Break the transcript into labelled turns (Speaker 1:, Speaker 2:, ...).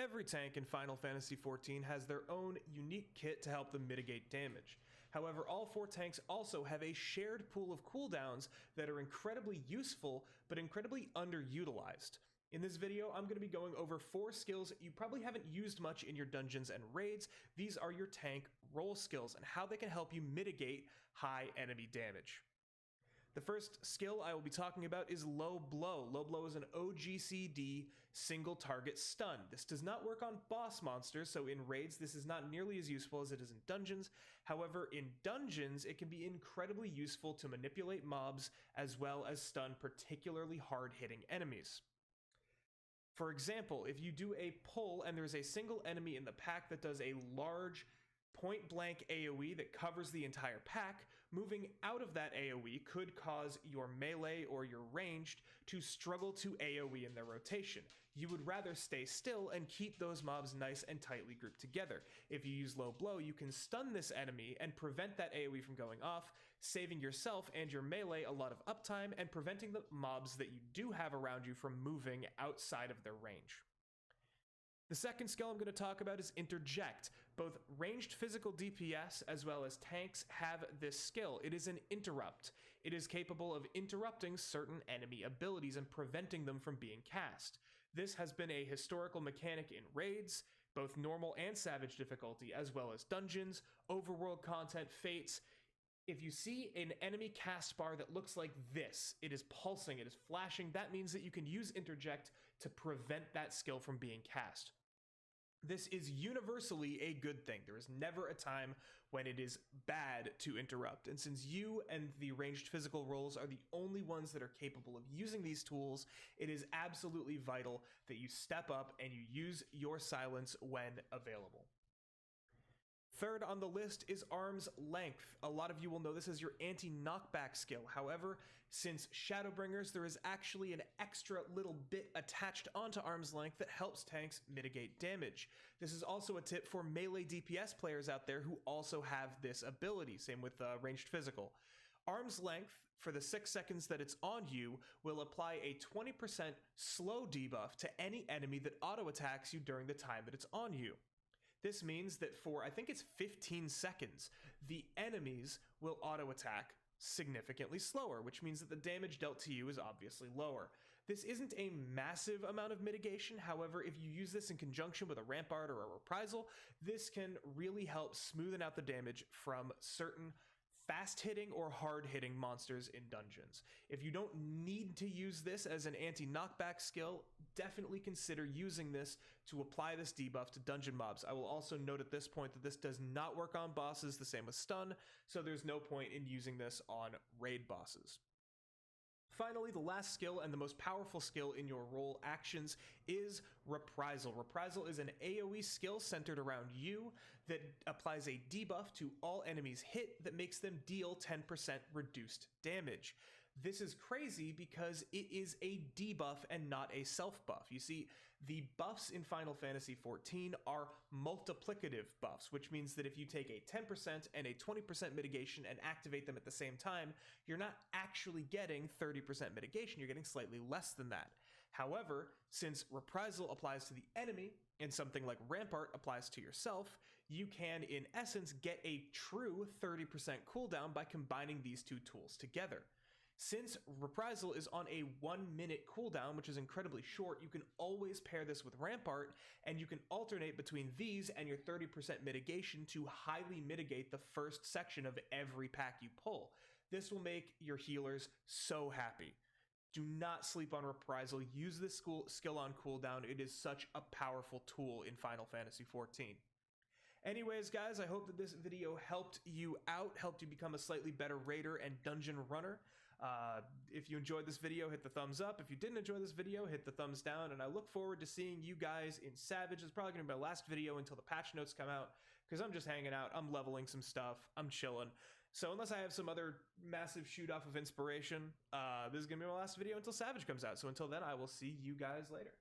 Speaker 1: every tank in Final Fantasy XIV has their own unique kit to help them mitigate damage. However, all 4 tanks also have a shared pool of cooldowns that are incredibly useful, but incredibly underutilized. In this video, I'm going to be going over 4 skills you probably haven't used much in your dungeons and raids. These are your tank role skills and how they can help you mitigate high enemy damage. The first skill I will be talking about is Low Blow. Low Blow is an OGCD single target stun. This does not work on boss monsters, so in raids this is not nearly as useful as it is in dungeons. However, in dungeons it can be incredibly useful to manipulate mobs as well as stun particularly hard-hitting enemies. For example, if you do a pull and there's a single enemy in the pack that does a large point-blank AoE that covers the entire pack, moving out of that AoE could cause your melee or your ranged to struggle to AoE in their rotation. You would rather stay still and keep those mobs nice and tightly grouped together. If you use Low Blow, you can stun this enemy and prevent that AoE from going off, saving yourself and your melee a lot of uptime and preventing the mobs that you do have around you from moving outside of their range. The second skill I'm going to talk about is Interject. Both ranged physical DPS as well as tanks have this skill. It is an interrupt. It is capable of interrupting certain enemy abilities and preventing them from being cast. This has been a historical mechanic in raids, both normal and savage difficulty, as well as dungeons, overworld content, fates. If you see an enemy cast bar that looks like this, it is pulsing, it is flashing, that means that you can use Interject to prevent that skill from being cast. This is universally a good thing. There is never a time when it is bad to interrupt. And since you and the ranged physical roles are the only ones that are capable of using these tools, it is absolutely vital that you step up and you use your silence when available. Third on the list is Arm's Length. A lot of you will know this as your anti-knockback skill. However, since Shadowbringers, there is actually an extra little bit attached onto Arm's Length that helps tanks mitigate damage. This is also a tip for melee DPS players out there who also have this ability. Same with ranged physical. Arm's Length, for the 6 seconds that it's on you, will apply a 20% slow debuff to any enemy that auto-attacks you during the time that it's on you. This means that for, I think it's 15 seconds, the enemies will auto-attack significantly slower, which means that the damage dealt to you is obviously lower. This isn't a massive amount of mitigation. However, if you use this in conjunction with a Rampart or a Reprisal, this can really help smoothen out the damage from certain fast-hitting or hard-hitting monsters in dungeons. If you don't need to use this as an anti-knockback skill, definitely consider using this to apply this debuff to dungeon mobs. I will also note at this point that this does not work on bosses, the same with stun, so there's no point in using this on raid bosses. Finally, the last skill and the most powerful skill in your role actions is Reprisal. Reprisal is an AoE skill centered around you that applies a debuff to all enemies hit that makes them deal 10% reduced damage. This is crazy because it is a debuff and not a self-buff. You see, the buffs in Final Fantasy XIV are multiplicative buffs, which means that if you take a 10% and a 20% mitigation and activate them at the same time, you're not actually getting 30% mitigation, you're getting slightly less than that. However, since Reprisal applies to the enemy and something like Rampart applies to yourself, you can, in essence, get a true 30% cooldown by combining these two tools together. Since Reprisal is on a 1-minute cooldown, which is incredibly short, you can always pair this with Rampart, and you can alternate between these and your 30% mitigation to highly mitigate the first section of every pack you pull. This will make your healers so happy. Do not sleep on Reprisal. Use this skill on cooldown. It is such a powerful tool in Final Fantasy XIV. Anyways, guys, I hope that this video helped you out, helped you become a slightly better raider and dungeon runner. If you enjoyed this video, hit the thumbs up. If you didn't enjoy this video, hit the thumbs down. And I look forward to seeing you guys in Savage. It's probably going to be my last video until the patch notes come out, because I'm just hanging out. I'm leveling some stuff. I'm chilling. So unless I have some other massive shoot off of inspiration, this is going to be my last video until Savage comes out. So until then, I will see you guys later.